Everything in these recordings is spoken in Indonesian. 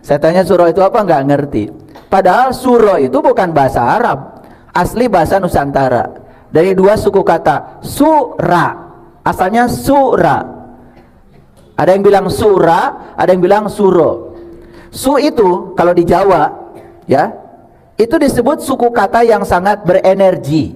Saya tanya suro itu apa, nggak ngerti. Padahal suro itu bukan bahasa Arab, asli bahasa Nusantara. Dari dua suku kata, sura, asalnya sura. Ada yang bilang sura, ada yang bilang suro. Su itu kalau di Jawa, ya, itu disebut suku kata yang sangat berenergi.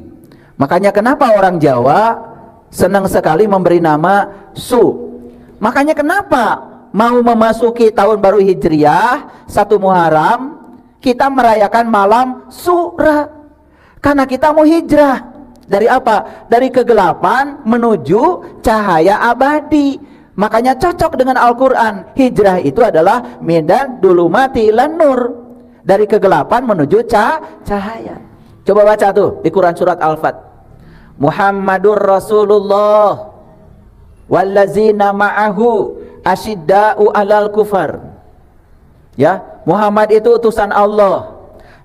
Makanya kenapa orang Jawa senang sekali memberi nama su. Makanya kenapa mau memasuki tahun baru Hijriah 1 Muharram kita merayakan malam Sura, karena kita mau hijrah. Dari apa? Dari kegelapan menuju cahaya abadi. Makanya cocok dengan Al-Quran. Hijrah itu adalah mindan dulumati ilan nur, dari kegelapan menuju cahaya. Coba baca tuh di Quran surat Al-Fat. Muhammadur Rasulullah wallazina ma'ahu asyidda'u alal kufar. Ya, Muhammad itu utusan Allah,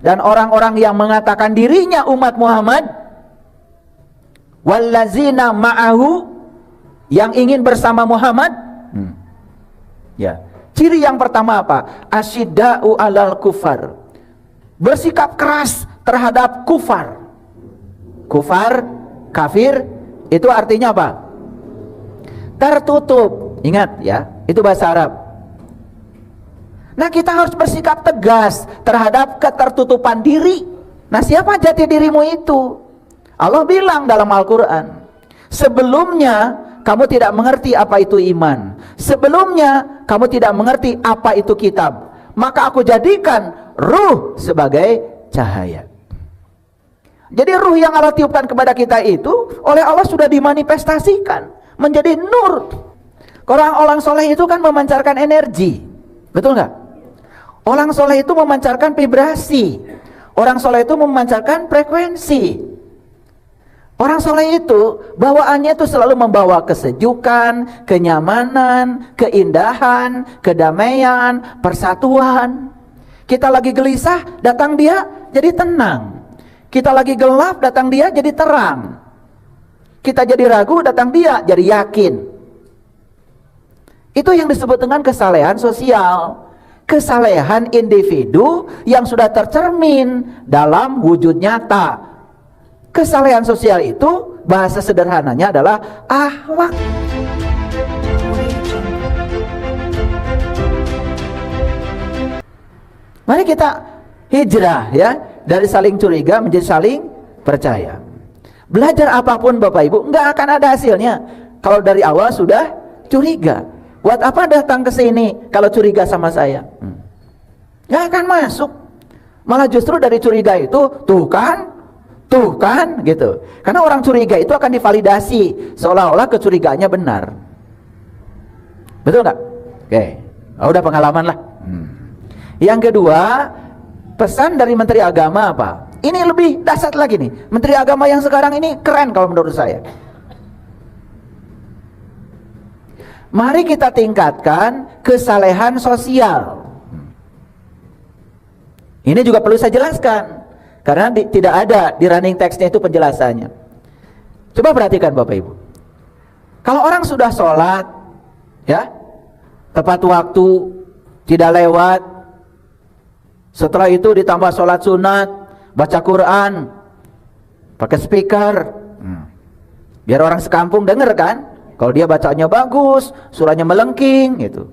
dan orang-orang yang mengatakan dirinya umat Muhammad, wallazina ma'ahu, yang ingin bersama Muhammad. Ya, ciri yang pertama apa? Asyidda'u alal kufar, bersikap keras terhadap kufar. Kufar, kafir, itu artinya apa? Tertutup. Ingat ya, itu bahasa Arab. Nah, kita harus bersikap tegas terhadap ketertutupan diri. Nah, siapa jati dirimu itu? Allah bilang dalam Al-Quran, sebelumnya kamu tidak mengerti apa itu iman, sebelumnya kamu tidak mengerti apa itu kitab, maka aku jadikan ruh sebagai cahaya. Jadi ruh yang Allah tiupkan kepada kita itu oleh Allah sudah dimanifestasikan menjadi nur. Orang-orang soleh itu kan memancarkan energi, betul nggak? Orang soleh itu memancarkan vibrasi. Orang soleh itu memancarkan frekuensi. Orang soleh itu bawaannya itu selalu membawa kesejukan, kenyamanan, keindahan, kedamaian, persatuan. Kita lagi gelisah, datang dia jadi tenang. Kita lagi gelap, datang dia jadi terang. Kita jadi ragu, datang dia jadi yakin. Itu yang disebut dengan kesalehan sosial. Kesalehan individu yang sudah tercermin dalam wujud nyata. Kesalehan sosial itu bahasa sederhananya adalah akhlak. Mari kita hijrah ya, dari saling curiga menjadi saling percaya. Belajar apapun Bapak Ibu nggak akan ada hasilnya kalau dari awal sudah curiga. Buat apa datang ke sini kalau curiga sama saya? Nggak akan masuk. Malah justru dari curiga itu tuh kan gitu. Karena orang curiga itu akan divalidasi seolah-olah kecurigaannya benar. Betul nggak? Oke, udah pengalaman lah. Yang kedua, pesan dari Menteri Agama apa? Ini lebih dahsyat lagi nih. Menteri Agama yang sekarang ini keren kalau menurut saya. Mari kita tingkatkan kesalehan sosial. Ini juga perlu saya jelaskan, karena tidak ada di running text-nya itu penjelasannya. Coba perhatikan Bapak Ibu. Kalau orang sudah sholat, ya, tepat waktu, tidak lewat, setelah itu ditambah sholat sunat, baca Quran, pakai speaker, biar orang sekampung denger kan. Kalau dia bacanya bagus, surahnya melengking gitu,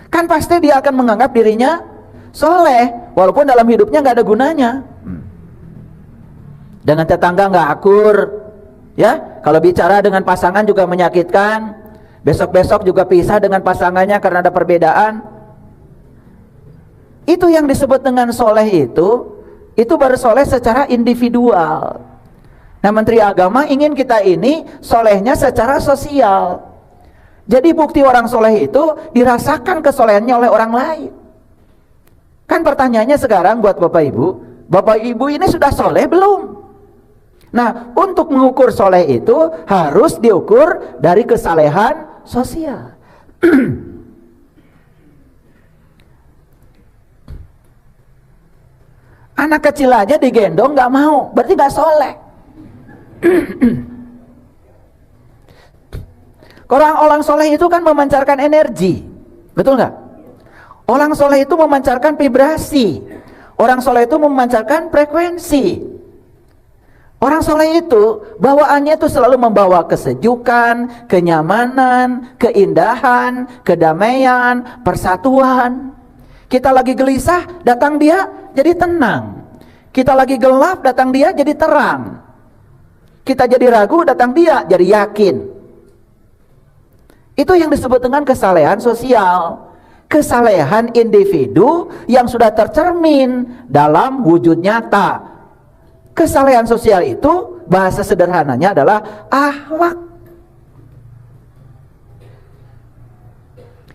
kan pasti dia akan menganggap dirinya soleh, walaupun dalam hidupnya nggak ada gunanya. Dengan tetangga nggak akur, ya. Kalau bicara dengan pasangan juga menyakitkan. Besok-besok juga pisah dengan pasangannya karena ada perbedaan. Itu yang disebut dengan soleh itu baru soleh secara individual. Nah, Menteri Agama ingin kita ini solehnya secara sosial. Jadi bukti orang soleh itu dirasakan kesolehannya oleh orang lain. Kan pertanyaannya sekarang buat Bapak Ibu ini sudah soleh belum? Nah, untuk mengukur soleh itu harus diukur dari kesalehan sosial. Anak kecil aja digendong nggak mau, berarti nggak soleh. Orang-orang soleh itu kan memancarkan energi, betul nggak? Orang soleh itu memancarkan vibrasi. Orang soleh itu memancarkan frekuensi. Orang soleh itu bawaannya itu selalu membawa kesejukan, kenyamanan, keindahan, kedamaian, persatuan. Kita lagi gelisah, datang dia jadi tenang. Kita lagi gelap, datang dia jadi terang. Kita jadi ragu, datang dia jadi yakin. Itu yang disebut dengan kesalehan sosial. Kesalehan individu yang sudah tercermin dalam wujud nyata. Kesalehan sosial itu bahasa sederhananya adalah akhlak.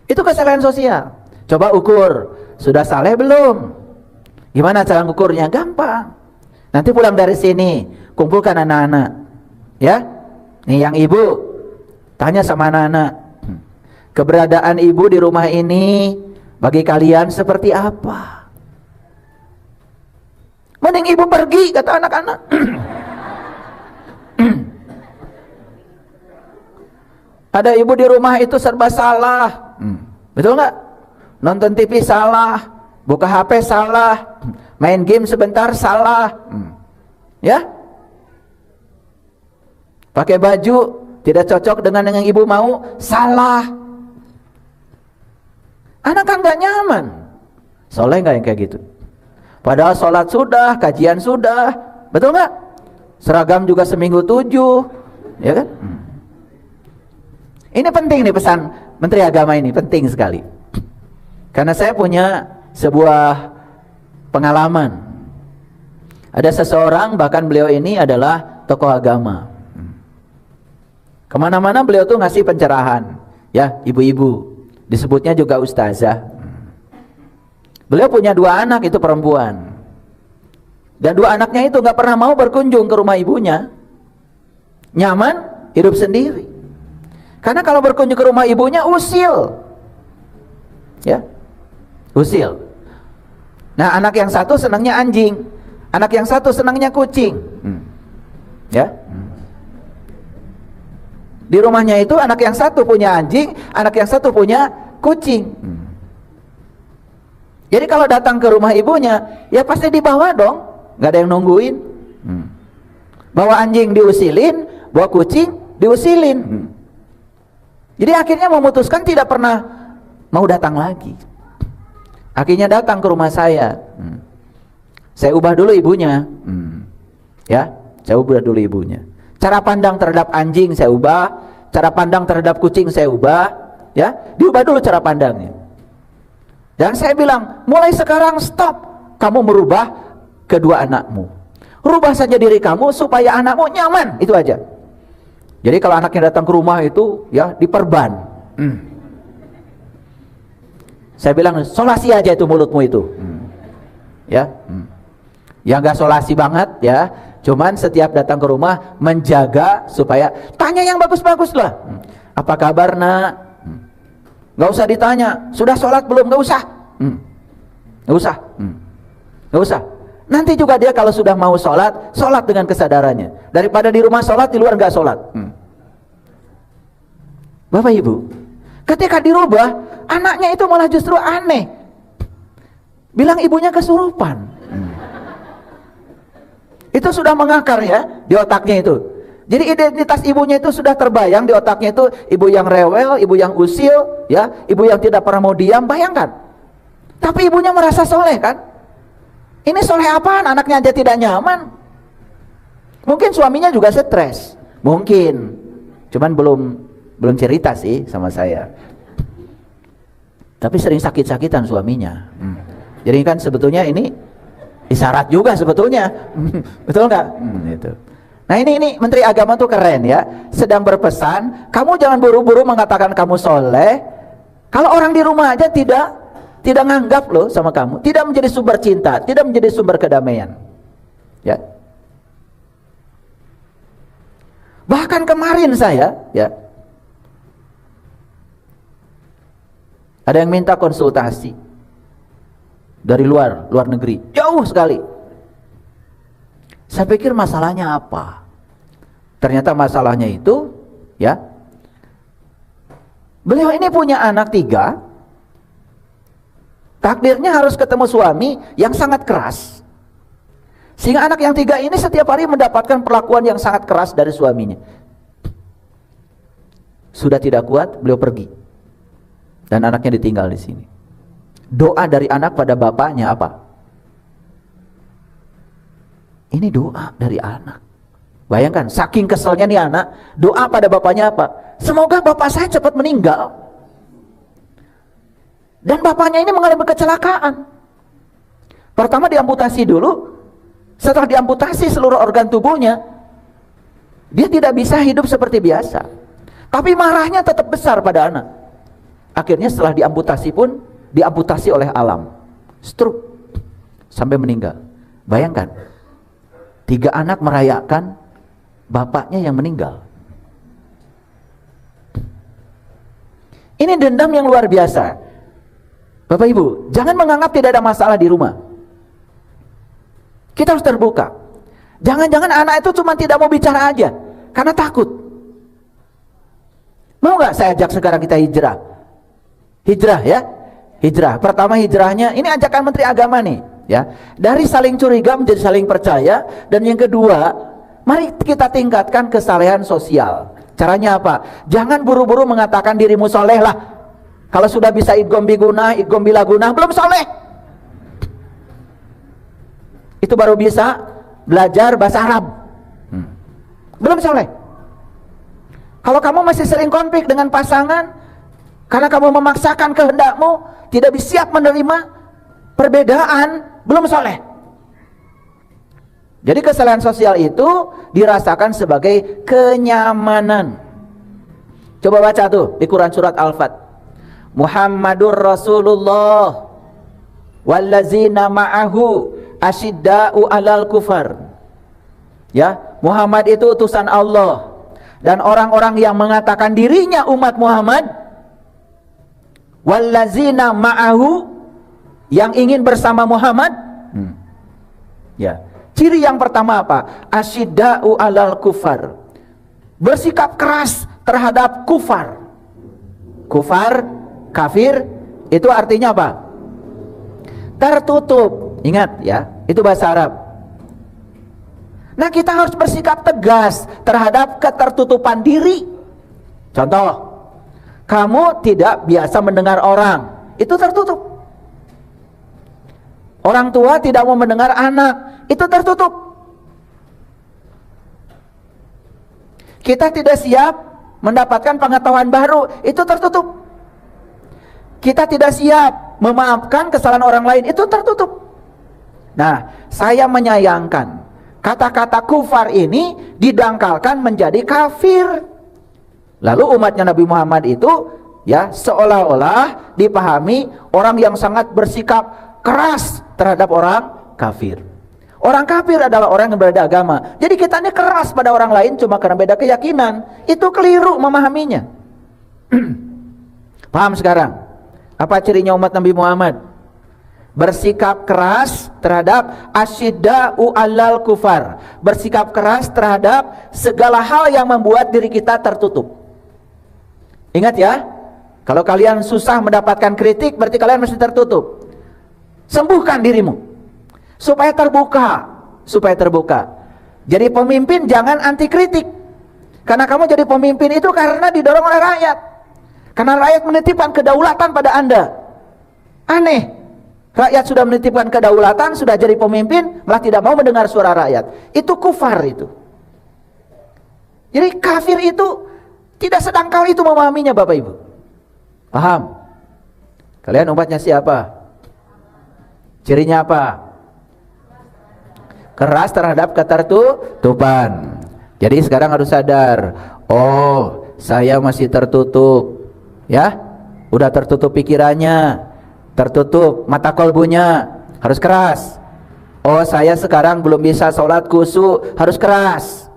Itu kesalehan sosial. Coba ukur, sudah saleh belum? Gimana cara ngukurnya? Gampang. Nanti pulang dari sini, kumpulkan anak-anak. Ya, nih yang ibu, tanya sama anak-anak, keberadaan ibu di rumah ini bagi kalian seperti apa? Mending ibu pergi, kata anak-anak. Ada ibu di rumah itu serba salah. Betul nggak? Nonton TV salah, buka HP salah, main game sebentar salah. Ya? Pakai baju tidak cocok dengan yang ibu mau, salah. Anak kan nggak nyaman. Soleh nggak yang kayak gitu? Padahal sholat sudah, kajian sudah, betul nggak? Seragam juga seminggu 7, ya kan? Ini penting nih pesan Menteri Agama ini, penting sekali. Karena saya punya sebuah pengalaman. Ada seseorang, bahkan beliau ini adalah tokoh agama. Kemana-mana beliau tuh ngasih pencerahan, ya ibu-ibu, disebutnya juga ustazah. Beliau punya 2 anak itu perempuan, dan 2 anaknya itu nggak pernah mau berkunjung ke rumah ibunya. Nyaman, hidup sendiri. Karena kalau berkunjung ke rumah ibunya usil, ya, usil. Nah, anak yang satu senangnya anjing, anak yang satu senangnya kucing, ya. Di rumahnya itu anak yang satu punya anjing, anak yang satu punya kucing. Jadi kalau datang ke rumah ibunya, ya pasti dibawa dong, nggak ada yang nungguin. Bawa anjing diusilin, bawa kucing diusilin. Jadi akhirnya memutuskan tidak pernah mau datang lagi. Akhirnya datang ke rumah saya. Saya ubah dulu ibunya, ya, saya ubah dulu ibunya. Cara pandang terhadap anjing saya ubah, cara pandang terhadap kucing saya ubah, ya, diubah dulu cara pandangnya. Dan saya bilang, mulai sekarang stop kamu merubah kedua anakmu. Rubah saja diri kamu supaya anakmu nyaman, itu aja. Jadi kalau anaknya datang ke rumah itu, ya, diperban. Saya bilang, solasi aja itu mulutmu itu. Ya, ya nggak solasi banget, ya. Cuman setiap datang ke rumah menjaga supaya tanya yang bagus-bagus lah. Apa kabar nak? Nggak usah ditanya, sudah sholat belum? Nggak usah. Nggak usah. Nggak usah. Nanti juga dia kalau sudah mau sholat, sholat dengan kesadarannya. Daripada di rumah sholat, di luar nggak sholat. Bapak Ibu, ketika dirubah, anaknya itu malah justru aneh. Bilang ibunya kesurupan. Itu sudah mengakar ya di otaknya itu. Jadi identitas ibunya itu sudah terbayang di otaknya itu, ibu yang rewel, ibu yang usil, ya, ibu yang tidak pernah mau diam, bayangkan. Tapi ibunya merasa soleh kan? Ini soleh apaan? Anaknya aja tidak nyaman. Mungkin suaminya juga stres, mungkin. Cuman belum cerita sih sama saya. Tapi sering sakit-sakitan suaminya. Jadi kan sebetulnya ini isyarat juga sebetulnya. Betul nggak? Itu. Nah ini Menteri Agama tuh keren ya. Sedang berpesan, kamu jangan buru-buru mengatakan kamu soleh. Kalau orang di rumah aja tidak nganggap loh sama kamu, tidak menjadi sumber cinta, tidak menjadi sumber kedamaian. Ya. Bahkan kemarin saya, ya, ada yang minta konsultasi dari luar negeri, jauh sekali. Saya pikir masalahnya apa? Ternyata masalahnya itu, ya, beliau ini punya anak 3, Takdirnya harus ketemu suami yang sangat keras. Sehingga anak yang 3 ini setiap hari mendapatkan perlakuan yang sangat keras dari suaminya. Sudah tidak kuat, beliau pergi. Dan anaknya ditinggal di sini. Doa dari anak pada bapaknya apa? Ini doa dari anak. Bayangkan, saking keselnya nih anak, doa pada bapaknya apa? Semoga bapak saya cepat meninggal. Dan bapaknya ini mengalami kecelakaan. Pertama diamputasi dulu. Setelah diamputasi seluruh organ tubuhnya, dia tidak bisa hidup seperti biasa. Tapi marahnya tetap besar pada anak. Akhirnya setelah diamputasi pun diamputasi oleh alam, stroke sampai meninggal. Bayangkan, 3 anak merayakan bapaknya yang meninggal. Ini dendam yang luar biasa. Bapak Ibu, jangan menganggap tidak ada masalah di rumah. Kita harus terbuka. Jangan-jangan anak itu cuma tidak mau bicara aja karena takut. Mau gak saya ajak sekarang kita hijrah? Hijrah ya. Hijrah. Pertama hijrahnya, ini ajakan Menteri Agama nih ya. Dari saling curiga menjadi saling percaya. Dan yang kedua, mari kita tingkatkan kesalehan sosial. Caranya apa? Jangan buru-buru mengatakan dirimu soleh lah. Kalau sudah bisa idgham bigunah, idgham bilagunah, belum soleh. Itu baru bisa belajar bahasa Arab. Belum soleh. Kalau kamu masih sering konflik dengan pasangan karena kamu memaksakan kehendakmu, tidak siap menerima perbedaan, belum soleh. Jadi kesalahan sosial itu dirasakan sebagai kenyamanan. Coba baca tuh di Quran surat Al-Fat. Muhammadur Rasulullah wallazina ma'ahu asyidda'u alal kufar. Ya, Muhammad itu utusan Allah. Dan orang-orang yang mengatakan dirinya umat Muhammad, wallazina ma'ahu, yang ingin bersama Muhammad. Ya, ciri yang pertama apa? Asyidda'u alal kufar, bersikap keras terhadap kufar. Kufar, kafir, itu artinya apa? Tertutup. Ingat ya, itu bahasa Arab. Nah, kita harus bersikap tegas terhadap ketertutupan diri. Contoh, kamu tidak biasa mendengar orang, itu tertutup. Orang tua tidak mau mendengar anak, itu tertutup. Kita tidak siap mendapatkan pengetahuan baru, itu tertutup. Kita tidak siap memaafkan kesalahan orang lain, itu tertutup. Nah, saya menyayangkan kata-kata kufar ini didangkalkan menjadi kafir. Lalu umatnya Nabi Muhammad itu ya seolah-olah dipahami orang yang sangat bersikap keras terhadap orang kafir. Orang kafir adalah orang yang berbeda agama. Jadi kita ini keras pada orang lain cuma karena beda keyakinan. Itu keliru memahaminya. Paham sekarang? Apa cirinya umat Nabi Muhammad? Bersikap keras terhadap asyidda'u alal kufar, bersikap keras terhadap segala hal yang membuat diri kita tertutup. Ingat ya, kalau kalian susah mendapatkan kritik, berarti kalian mesti tertutup. Sembuhkan dirimu supaya terbuka, Jadi pemimpin jangan anti kritik. Karena kamu jadi pemimpin itu karena didorong oleh rakyat. Karena rakyat menitipkan kedaulatan pada Anda. Aneh. Rakyat sudah menitipkan kedaulatan, sudah jadi pemimpin, malah tidak mau mendengar suara rakyat. Itu kufar itu. Jadi kafir itu tidak sedangkal itu memahaminya Bapak Ibu. Paham? Kalian umatnya siapa? Cirinya apa? Keras terhadap ketertutupan. Jadi sekarang harus sadar, oh saya masih tertutup. Ya, udah tertutup pikirannya, tertutup mata kolbunya, harus keras. Oh saya sekarang belum bisa sholat khusyuk, harus keras.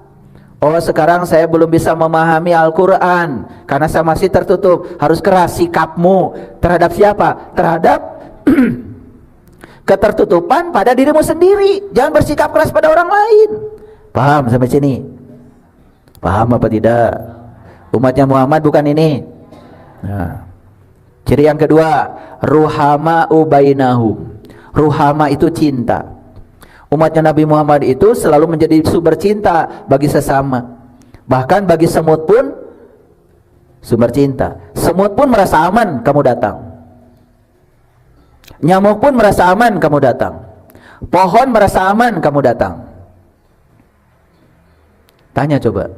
Oh sekarang saya belum bisa memahami Al-Quran karena saya masih tertutup, harus keras sikapmu. Terhadap siapa? Terhadap ketertutupan pada dirimu sendiri. Jangan bersikap keras pada orang lain. Paham sampai sini? Paham apa tidak? Umatnya Muhammad bukan ini. Nah, Ciri yang kedua, ruhama bainahum. Ruhama itu cinta. Umatnya Nabi Muhammad itu selalu menjadi sumber cinta bagi sesama. Bahkan bagi semut pun sumber cinta. Semut pun merasa aman kamu datang. Nyamuk pun merasa aman kamu datang. Pohon merasa aman kamu datang. Tanya coba,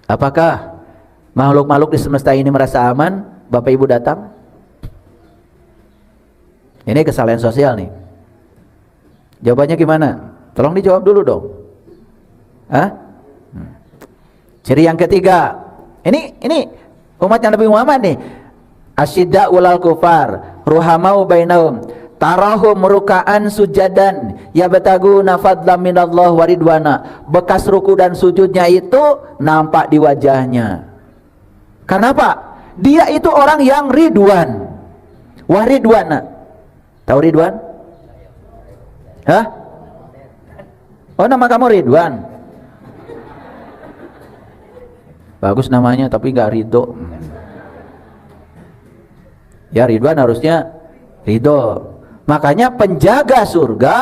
apakah makhluk-makhluk di semesta ini merasa aman Bapak Ibu datang? Ini kesalahan sosial nih. Jawabannya gimana? Tolong dijawab dulu dong. Hah? Ciri yang ketiga. Ini umatnya Nabi Muhammad nih. Asyidda ulal kufar, ruhamau bainahum, tarahum ruka'an sujadan, yabtaguna fadlan minallah waridwana. Bekas ruku dan sujudnya itu nampak di wajahnya. Kenapa? Dia itu orang yang ridwan. Waridwana. Tahu Ridwan? Hah? Oh, nama kamu Ridwan. Bagus namanya, tapi nggak ridho. Ya, Ridwan harusnya ridho. Makanya penjaga surga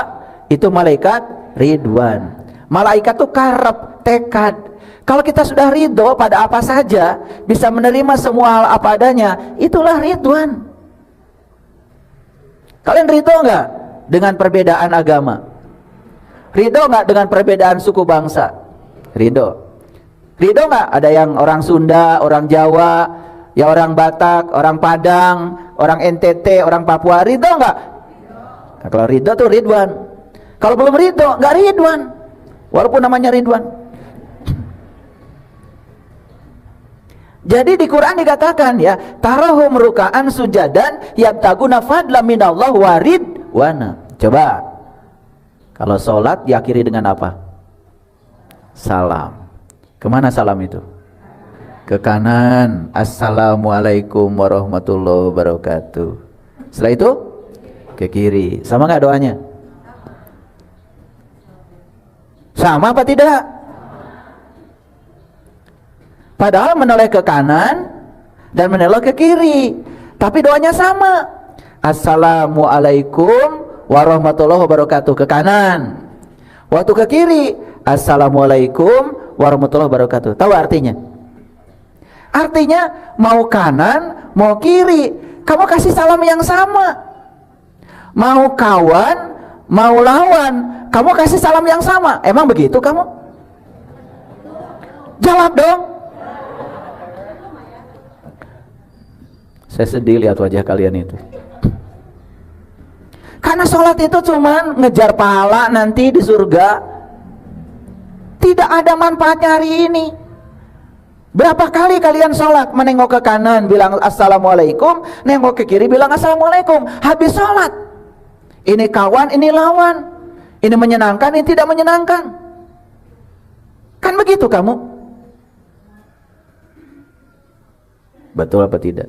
itu malaikat Ridwan. Malaikat itu karep, tekad. Kalau kita sudah ridho pada apa saja, bisa menerima semua hal apa adanya, itulah Ridwan. Kalian ridho nggak dengan perbedaan agama? Ridho nggak dengan perbedaan suku bangsa? Ridho. Ridho nggak ada yang orang Sunda, orang Jawa, ya orang Batak, orang Padang, orang NTT, orang Papua? Ridho nggak? Nah, kalau ridho tuh Ridwan. Kalau belum ridho, nggak Ridwan. Walaupun namanya Ridwan. Jadi di Quran dikatakan ya, tarahum ruka'an sujadan yabtaguna fadlan minallah waridwana. Coba, kalau sholat diakhiri dengan apa? Salam. Kemana salam itu? Ke kanan. Assalamualaikum warahmatullahi wabarakatuh. Setelah itu ke kiri. Sama nggak doanya? Sama apa tidak? Padahal menoleh ke kanan dan menoleh ke kiri, tapi doanya sama. Assalamualaikum warahmatullahi wabarakatuh ke kanan. Waktu ke kiri, Assalamualaikum warahmatullahi wabarakatuh. Tahu artinya? Artinya mau kanan, mau kiri, kamu kasih salam yang sama. Mau kawan, mau lawan, kamu kasih salam yang sama. Emang begitu kamu? Jawab dong. Saya sedih lihat wajah kalian itu. Karena sholat itu cuman ngejar pahala nanti di surga. Tidak ada manfaatnya hari ini. Berapa kali kalian sholat menengok ke kanan bilang assalamualaikum, nengok ke kiri bilang assalamualaikum, habis sholat. Ini kawan, ini lawan. Ini menyenangkan, ini tidak menyenangkan. Kan begitu kamu? Betul apa tidak?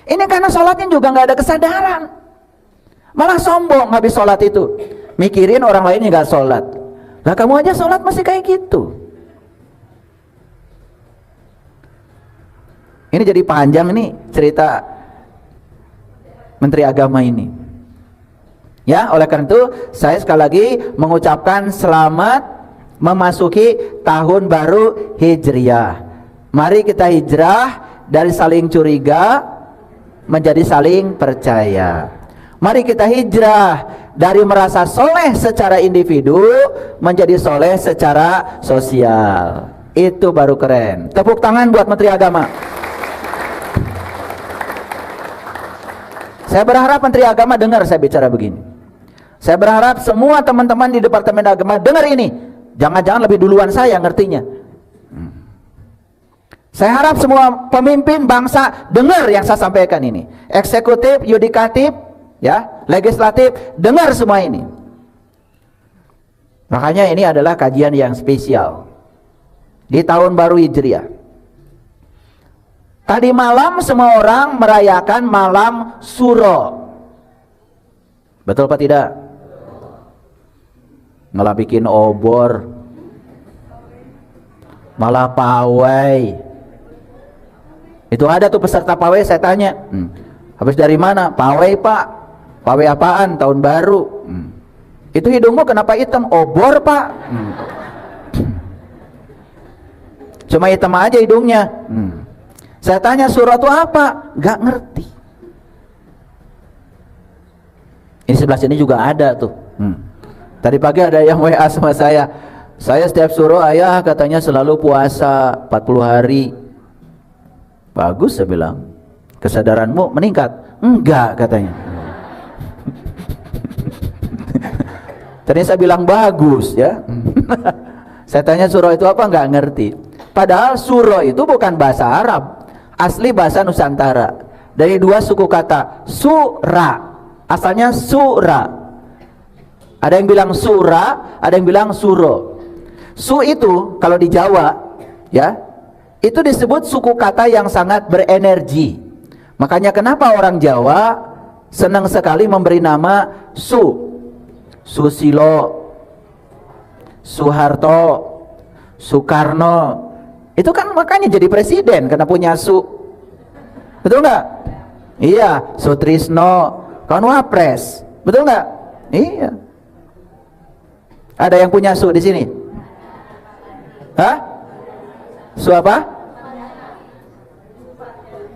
Ini karena sholatnya juga nggak ada kesadaran, malah sombong habis sholat itu, mikirin orang lain nggak sholat. Lah kamu aja sholat masih kayak gitu. Ini jadi panjang nih cerita Menteri Agama ini. Ya, oleh karena itu saya sekali lagi mengucapkan selamat memasuki tahun baru Hijriah. Mari kita hijrah dari saling curiga menjadi saling percaya. Mari kita hijrah dari merasa soleh secara individu menjadi soleh secara sosial. Itu baru keren. Tepuk tangan buat Menteri Agama. Saya berharap Menteri Agama dengar saya bicara begini. Saya berharap semua teman-teman di Departemen Agama dengar ini. Jangan-jangan lebih duluan saya ngertinya. Saya harap semua pemimpin bangsa dengar yang saya sampaikan ini. Eksekutif, yudikatif, ya, legislatif, dengar semua ini. Makanya ini adalah kajian yang spesial di tahun baru Hijriah. Tadi malam semua orang merayakan malam Suro. Betul apa tidak? Malah bikin obor, malah pawai. Itu ada tuh peserta pawai, saya tanya, habis dari mana? Pawai pak. Pawai apaan? Tahun baru. Itu hidungmu kenapa hitam? Obor pak. Cuma hitam aja hidungnya. Saya tanya surah itu apa? Gak ngerti. Ini sebelah sini juga ada tuh. Tadi pagi ada yang WA sama saya. Saya setiap surah ayah katanya selalu puasa 40 hari. Bagus, saya bilang. Kesadaranmu meningkat? Enggak katanya. Tadi saya bilang bagus ya. Saya tanya surah itu apa, nggak ngerti. Padahal surah itu bukan bahasa Arab, asli bahasa Nusantara. Dari dua suku kata, sura, asalnya sura. Ada yang bilang sura, ada yang bilang suro. Su itu kalau di Jawa ya, itu disebut suku kata yang sangat berenergi. Makanya kenapa orang Jawa senang sekali memberi nama Susilo, Soeharto, Soekarno. Itu kan makanya jadi presiden karena punya Su. Betul nggak? Iya, Sutrisno, kan wapres. Betul nggak? Iya. Ada yang punya Su di sini? Hah? Su apa?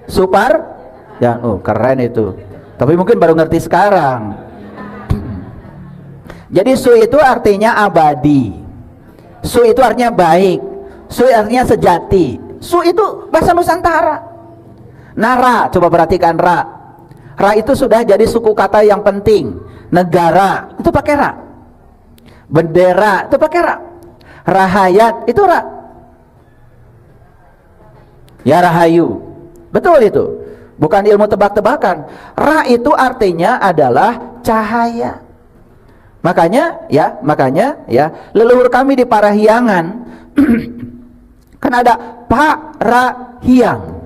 Supar? Ya, keren itu. Tapi mungkin baru ngerti sekarang. Jadi su itu artinya abadi. Su itu artinya baik. Su artinya sejati. Su itu bahasa Nusantara. Nah, ra, coba perhatikan ra. Ra itu sudah jadi suku kata yang penting. Negara itu pakai ra. Bendera itu pakai ra. Rahayat itu ra. Ya, rahayu. Betul itu. Bukan ilmu tebak-tebakan. Ra itu artinya adalah cahaya. Makanya ya, leluhur kami di Parahyangan kan ada Parahyangan.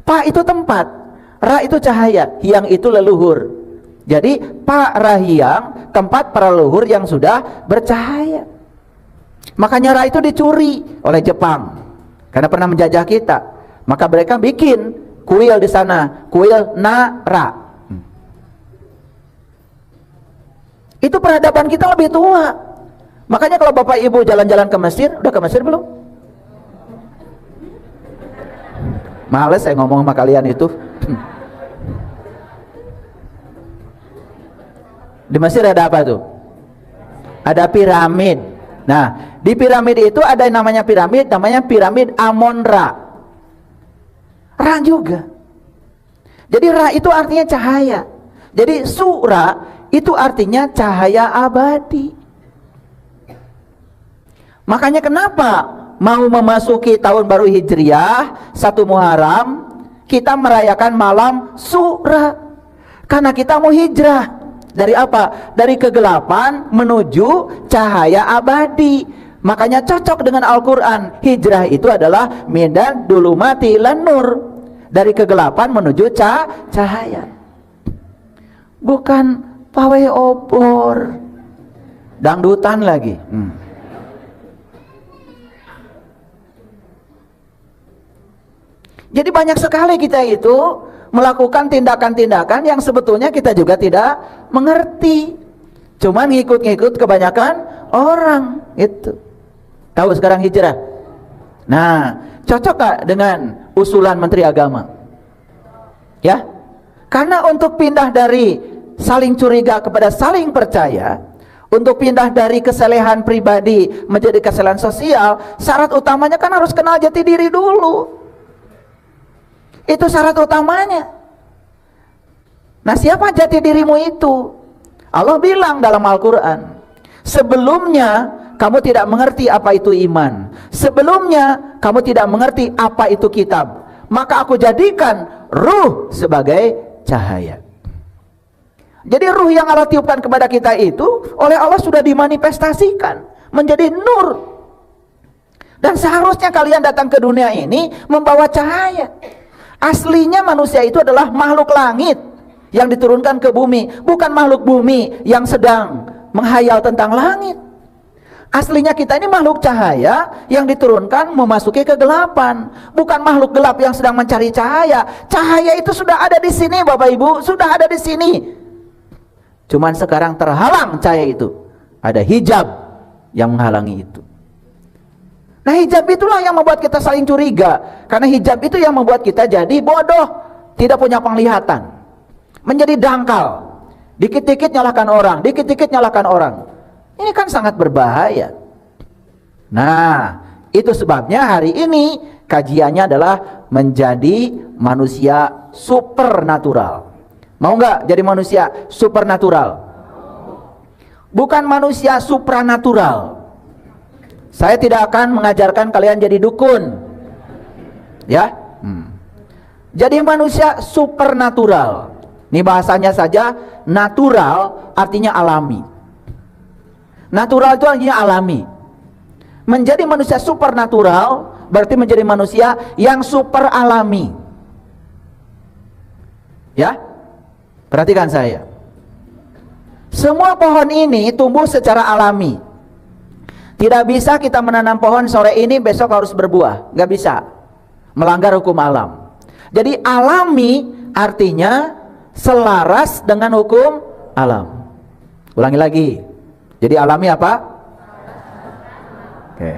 Pa itu tempat, ra itu cahaya, hyang itu leluhur. Jadi Parahyangan tempat para leluhur yang sudah bercahaya. Makanya ra itu dicuri oleh Jepang karena pernah menjajah kita. Maka mereka bikin kuil di sana, kuil Nara. Itu peradaban kita lebih tua. Makanya kalau Bapak Ibu jalan-jalan ke Mesir, udah ke Mesir belum? Males saya ngomong sama kalian itu. Di Mesir ada apa tuh? Ada piramid. Nah, di piramid itu ada yang namanya piramid Amon-Ra. Ra juga. Jadi Ra itu artinya cahaya. Jadi Sura itu artinya cahaya abadi. Makanya kenapa mau memasuki tahun baru Hijriah 1 Muharram kita merayakan malam Sura? Karena kita mau hijrah. Dari apa? Dari kegelapan menuju cahaya abadi. Makanya cocok dengan Al-Quran. Hijrah itu adalah mindan dulumati lan nur. Dari kegelapan menuju cahaya. Bukan pawai obor, dangdutan lagi. Jadi banyak sekali kita itu melakukan tindakan-tindakan yang sebetulnya kita juga tidak mengerti. Cuman ngikut-ngikut kebanyakan orang itu. Tahu sekarang hijrah? Nah, cocok gak dengan usulan Menteri Agama? Ya, karena untuk pindah dari saling curiga kepada saling percaya, untuk pindah dari kesalehan pribadi menjadi kesalehan sosial, syarat utamanya kan harus kenal jati diri dulu. Itu syarat utamanya. Nah, siapa jati dirimu itu? Allah bilang dalam Al-Quran, sebelumnya kamu tidak mengerti apa itu iman, sebelumnya kamu tidak mengerti apa itu kitab, maka aku jadikan ruh sebagai cahaya. Jadi ruh yang Allah tiupkan kepada kita itu oleh Allah sudah dimanifestasikan menjadi nur. Dan seharusnya kalian datang ke dunia ini membawa cahaya. Aslinya manusia itu adalah makhluk langit yang diturunkan ke bumi, bukan makhluk bumi yang sedang menghayal tentang langit. Aslinya kita ini makhluk cahaya yang diturunkan memasuki kegelapan, bukan makhluk gelap yang sedang mencari cahaya. Cahaya itu sudah ada di sini, Bapak Ibu, sudah ada di sini. Cuman sekarang terhalang cahaya itu. Ada hijab yang menghalangi itu. Nah, hijab itulah yang membuat kita saling curiga, karena hijab itu yang membuat kita jadi bodoh, tidak punya penglihatan, menjadi dangkal. Dikit-dikit nyalahkan orang, dikit-dikit nyalahkan orang. Ini kan sangat berbahaya. Nah, itu sebabnya hari ini kajiannya adalah menjadi manusia supernatural. Mau nggak jadi manusia supernatural? Bukan manusia supranatural. Saya tidak akan mengajarkan kalian jadi dukun, ya. Jadi manusia supernatural. Ini bahasanya saja, natural artinya alami. Natural itu artinya alami. Menjadi manusia supernatural berarti menjadi manusia yang super alami. Ya, perhatikan saya. Semua pohon ini tumbuh secara alami. Tidak bisa kita menanam pohon sore ini besok harus berbuah, nggak bisa, melanggar hukum alam. Jadi alami artinya selaras dengan hukum alam. Ulangi lagi. Jadi alami apa? Oke.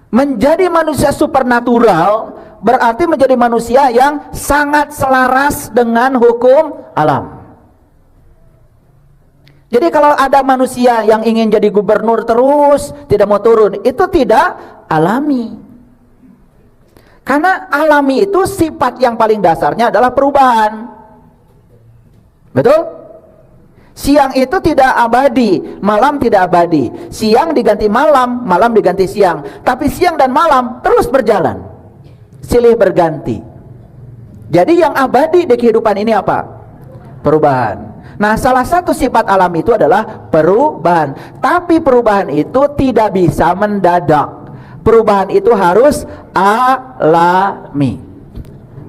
Menjadi manusia supernatural berarti menjadi manusia yang sangat selaras dengan hukum alam. Jadi kalau ada manusia yang ingin jadi gubernur terus tidak mau turun, itu tidak alami. Karena alami itu sifat yang paling dasarnya adalah perubahan. Betul? Siang itu tidak abadi, malam tidak abadi. Siang diganti malam, malam diganti siang. Tapi siang dan malam terus berjalan, silih berganti. Jadi yang abadi di kehidupan ini apa? Perubahan. Nah, salah satu sifat alam itu adalah perubahan. Tapi perubahan itu tidak bisa mendadak. Perubahan itu harus alami.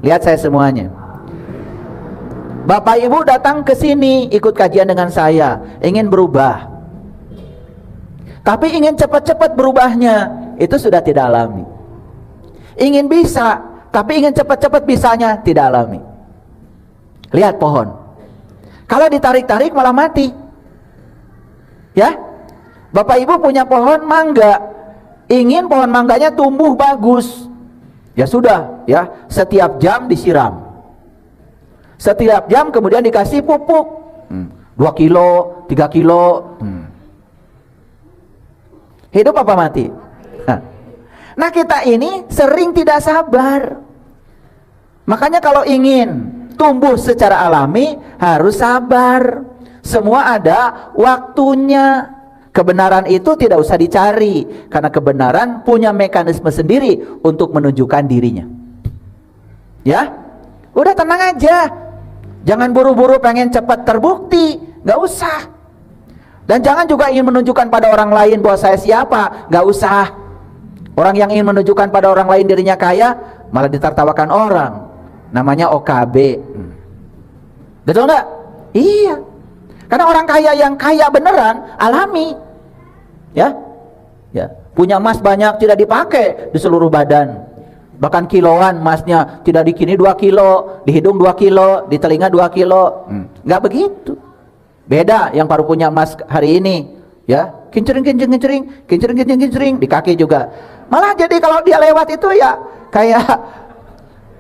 Lihat saya semuanya. Bapak Ibu datang ke sini ikut kajian dengan saya, ingin berubah. Tapi ingin cepat-cepat berubahnya, itu sudah tidak alami. Ingin bisa, tapi ingin cepat-cepat bisanya, tidak alami. Lihat pohon. Kalau ditarik-tarik malah mati. Ya? Bapak Ibu punya pohon mangga, ingin pohon mangganya tumbuh bagus. Ya sudah, ya, setiap jam disiram. Setiap jam kemudian dikasih pupuk 2 kilo, 3 kilo. Hidup apa mati? Nah, kita ini sering tidak sabar. Makanya kalau ingin tumbuh secara alami harus sabar. Semua ada waktunya. Kebenaran itu tidak usah dicari, karena kebenaran punya mekanisme sendiri untuk menunjukkan dirinya. Ya, udah tenang aja. Jangan buru-buru pengen cepat terbukti, nggak usah. Dan jangan juga ingin menunjukkan pada orang lain bahwa saya siapa, nggak usah. Orang yang ingin menunjukkan pada orang lain dirinya kaya, malah ditertawakan orang. Namanya OKB. Betul nggak? Iya. Karena orang kaya yang kaya beneran, alami. Ya, ya. Punya emas banyak tidak dipakai di seluruh badan. Bahkan kiloan emasnya, tidak di kini 2 kilo, di hidung 2 kilo, di telinga 2 kilo. Nggak begitu. Beda yang baru punya emas hari ini, ya, kincering, di kaki juga. Malah jadi kalau dia lewat itu ya kayak,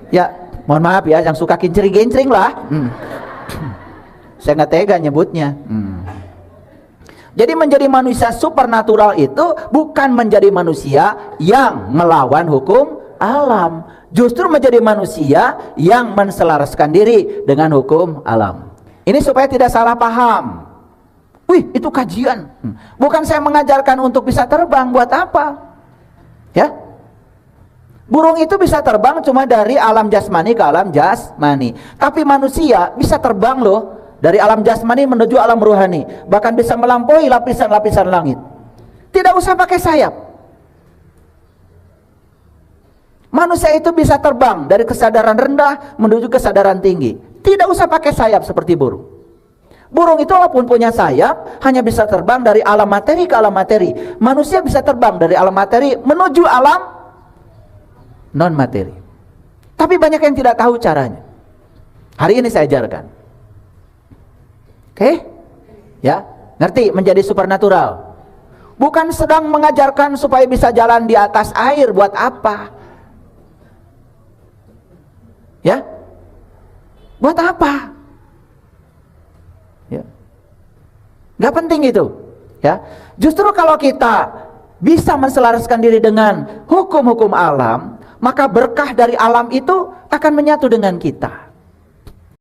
ya mohon maaf ya, yang suka kincering lah. Saya nggak tega nyebutnya. Jadi menjadi manusia supernatural itu bukan menjadi manusia yang melawan hukum alam, justru menjadi manusia yang menselaraskan diri dengan hukum alam. Ini supaya tidak salah paham. Wih, itu kajian. Bukan saya mengajarkan untuk bisa terbang, buat apa? Ya, burung itu bisa terbang cuma dari alam jasmani ke alam jasmani. Tapi manusia bisa terbang loh, dari alam jasmani menuju alam ruhani, bahkan bisa melampaui lapisan-lapisan langit. Tidak usah pakai sayap. Manusia itu bisa terbang dari kesadaran rendah menuju kesadaran tinggi. Tidak usah pakai sayap seperti burung. Burung itu walaupun punya sayap, hanya bisa terbang dari alam materi ke alam materi. Manusia bisa terbang dari alam materi menuju alam non materi. Tapi banyak yang tidak tahu caranya. Hari ini saya ajarkan. Oke? Ya, ngerti menjadi supernatural. Bukan sedang mengajarkan supaya bisa jalan di atas air, buat apa? Ya? Buat apa? Ya. Gak penting itu, ya. Justru kalau kita bisa menselaraskan diri dengan hukum-hukum alam, maka berkah dari alam itu akan menyatu dengan kita.